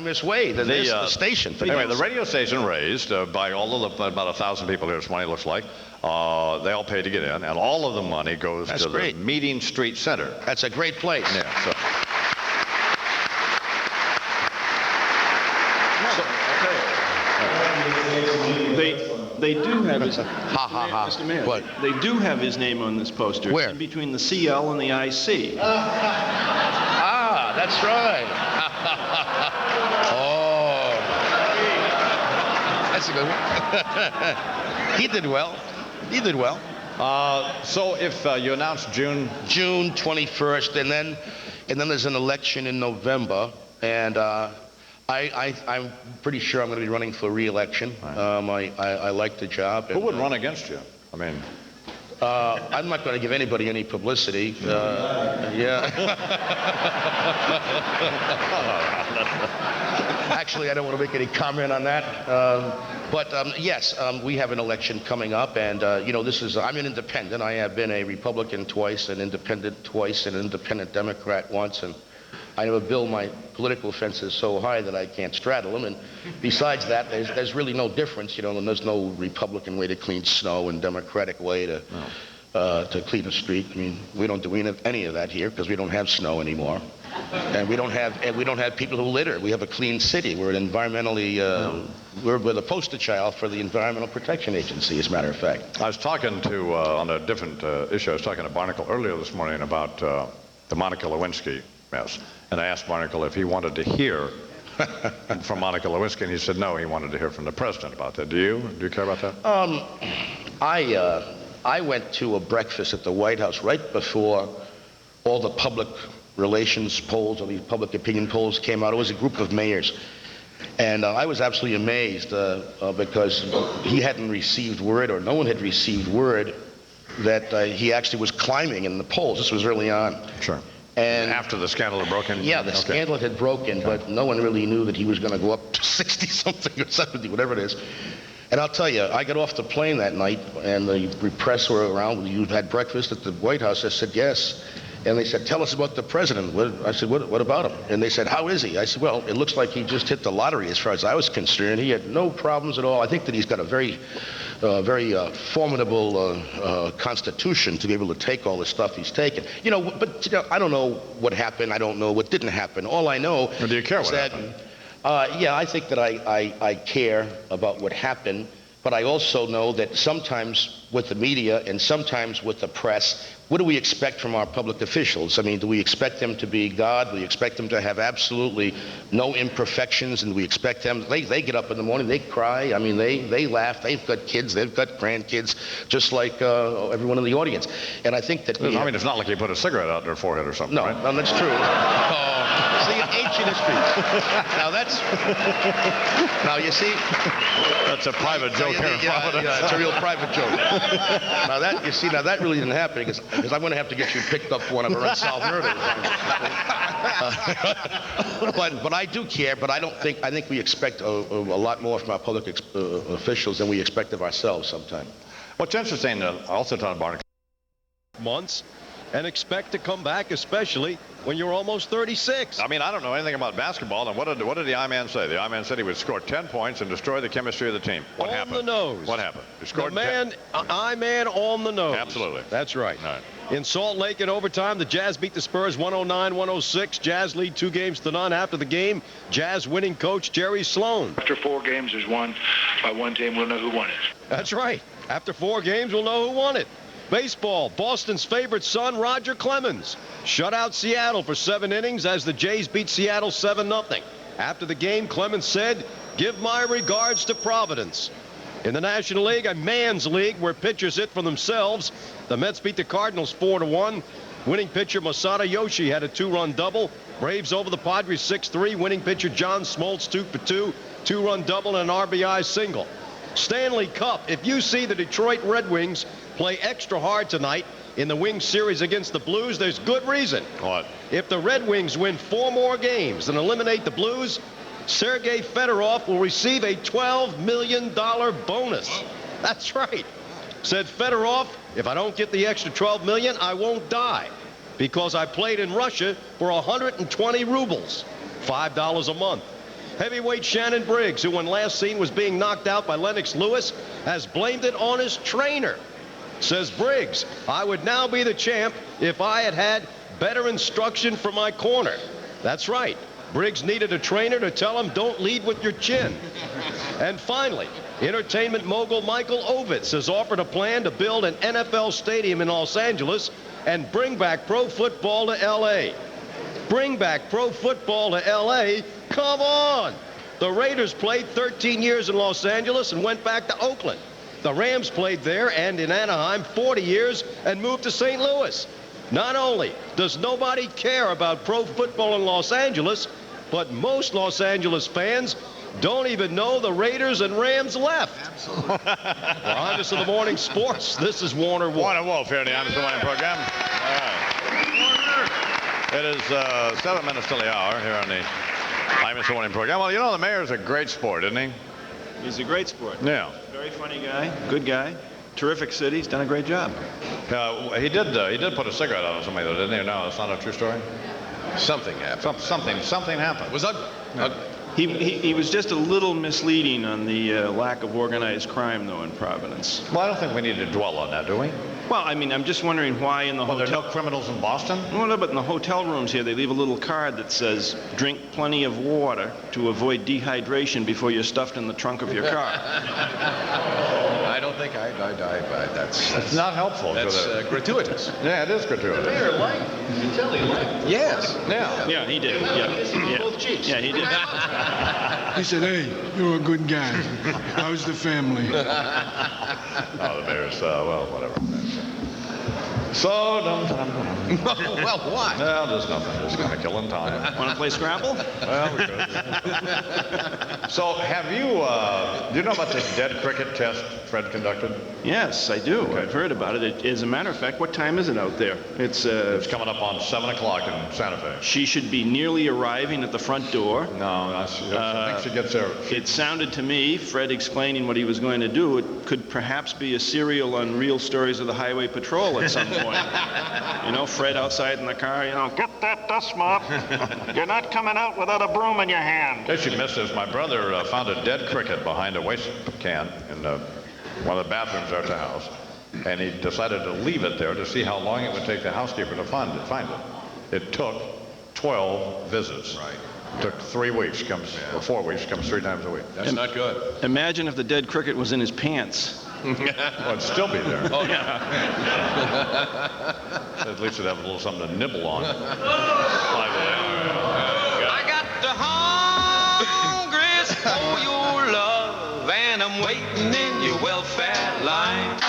magnanimous way than the station. Anyway, the radio station raised by all of the, about 1,000 people here this morning, it looks like. They all paid to get in, and all of the money goes to the Meeting Street Center. That's a great place. Yeah. So. They do have his Mr. Mayor, what? They do have his name on this poster. Where? It's in between the CL and the IC. That's right. Oh. That's a good one. He did well. He did well. So if you announce June 21st, and then there's an election in November, and I'm pretty sure I'm going to be running for re-election. Right. I like the job. Who would run against you? I mean, I'm not going to give anybody any publicity. Yeah. Actually, I don't want to make any comment on that. But yes, we have an election coming up, and you know, I'm an independent. I have been a Republican twice, an independent twice, and an independent Democrat once, and I never build my political fences so high that I can't straddle them. And besides that, there's really no difference, you know, and there's no Republican way to clean snow and Democratic way to clean a street. I mean, we don't do any of that here because we don't have snow anymore, and we don't have people who litter. We have a clean city. We're an environmentally we're the poster child for the Environmental Protection Agency, as a matter of fact. I was talking to on a different issue. I was talking to Barnacle earlier this morning about the Monica Lewinsky mess. And I asked Barnacle if he wanted to hear from Monica Lewinsky, and he said no, he wanted to hear from the president about that. Do you care about that? I went to a breakfast at the White House right before all the public relations polls, or these public opinion polls came out. It was a group of mayors. And I was absolutely amazed because he hadn't received word, or no one had received word, that he actually was climbing in the polls. This was early on. Sure. And after the scandal had broken? Yeah, the scandal had broken, but no one really knew that he was going to go up to 60-something or 70, whatever it is. And I'll tell you, I got off the plane that night, and the press were around. You had breakfast at the White House. I said, yes. And they said, tell us about the president. I said, what about him? And they said, how is he? I said, well, it looks like he just hit the lottery as far as I was concerned. He had no problems at all. I think that he's got a very formidable constitution to be able to take all the stuff he's taken. You know, but you know, I don't know what happened. I don't know what didn't happen. All I know do you care is what that, happened? Yeah, I think that I care about what happened, but I also know that sometimes with the media and sometimes with the press, what do we expect from our public officials? I mean, do we expect them to be God? Do we expect them to have absolutely no imperfections? And we expect them, they get up in the morning, they cry, I mean, they laugh, they've got kids, they've got grandkids, just like everyone in the audience. And I think that... I mean, it's not like you put a cigarette out in their forehead or something, right? No, that's true. See, ancient history. Now that's... Now, you see... That's a private joke here in Providence. Yeah, it's a real private joke. Now that, you see, now that really didn't happen because I'm going to have to get you picked up for one of our unsolved murders. But I do care, but I think we expect a lot more from our public officials than we expect of ourselves sometimes. What's interesting, also Tom Barnacle, months and expect to come back, especially when you're almost 36. I mean, I don't know anything about basketball, and what did the I-Man say? The I-Man said he would score 10 points and destroy the chemistry of the team. What happened? On the nose. What happened? He scored the man, I-Man on the nose. Absolutely. That's right. All right. In Salt Lake in overtime, the Jazz beat the Spurs 109-106. Jazz lead 2-0. After the game, Jazz winning coach Jerry Sloan. After 4 games, there's won by one team. We'll know who won it. That's right. After 4 games, we'll know who won it. Baseball, Boston's favorite son, Roger Clemens, shut out Seattle for 7 innings as the Jays beat Seattle 7-0. After the game, Clemens said, "Give my regards to Providence." In the National League, a man's league where pitchers hit for themselves, the Mets beat the Cardinals 4-1. Winning pitcher Masada Yoshi had a 2-run double. Braves over the Padres 6-3. Winning pitcher John Smoltz 2 for 2, 2-run double and an RBI single. Stanley Cup, if you see the Detroit Red Wings play extra hard tonight in the Wings series against the Blues, there's good reason. What? If the Red Wings win 4 more games and eliminate the Blues, Sergei Fedorov will receive a $12 million bonus. That's right. Said Fedorov, if I don't get the extra $12 million, I won't die because I played in Russia for 120 rubles, $5 a month. Heavyweight Shannon Briggs, who when last seen was being knocked out by Lennox Lewis, has blamed it on his trainer. Says Briggs, "I would now be the champ if I had had better instruction from my corner." That's right. Briggs needed a trainer to tell him, "Don't lead with your chin." And finally, entertainment mogul Michael Ovitz has offered a plan to build an NFL stadium in Los Angeles and bring back pro football to L.A. Bring back pro football to L.A.? Come on! The Raiders played 13 years in Los Angeles and went back to Oakland. The Rams played there and in Anaheim 40 years and moved to St. Louis. Not only does nobody care about pro football in Los Angeles, but most Los Angeles fans don't even know the Raiders and Rams left. Absolutely. For Honest of the Morning Sports, this is Warner Wolf. Warner Wolf here in the Honest of the Morning program. It is 7 minutes till the hour here on the Imus of the Morning program. Well, you know, the mayor's a great sport, isn't he? He's a great sport. Yeah. Very funny guy, good guy, terrific city. He's done a great job. He did put a cigarette on somebody, though, didn't he? No, that's not a true story. Something happened. Something happened. It was ugly. He was just a little misleading on the lack of organized crime, though, in Providence. Well, I don't think we need to dwell on that, do we? Well, I mean, I'm just wondering why in the Well, there are hotel... no criminals in Boston? Well, no, but in the hotel rooms here, they leave a little card that says, "Drink plenty of water to avoid dehydration before you're stuffed in the trunk of your car." I don't think that's It's not helpful. That's gratuitous. Yeah, it is gratuitous. Mayor liked. You can tell he liked. Yes. Yeah. Yeah, he did. Yeah. Both cheeks. Yeah, he did. He said, "Hey, you're a good guy. How's the family?" Oh, the mayor's, well, whatever. So, Well, what? well, there's nothing. Just kind of killing time. Want to play Scrabble? Well, we could. So, have you, do you know about this dead cricket test Fred conducted? Yes, I do. I've heard about it. As a matter of fact, what time is it out there? It's coming up on 7 o'clock in Santa Fe. She should be nearly arriving at the front door. No, I think she gets there. It sounded to me, Fred explaining what he was going to do, it could perhaps be a serial on Real Stories of the Highway Patrol at some point. You know, Fred outside in the car, you know, "Get that dust mop. You're not coming out without a broom in your hand." If she missed this, my brother found a dead cricket behind a waste can in one of the bathrooms there at the house, and he decided to leave it there to see how long it would take the housekeeper to find it. It took 12 visits. Right. It took 3 weeks, or 4 weeks, comes 3 times a week. That's not good. Imagine if the dead cricket was in his pants. Well, it'd still be there. Oh, yeah. At least it'd have a little something to nibble on. I got the hungry for your love, and I'm waiting in your welfare line.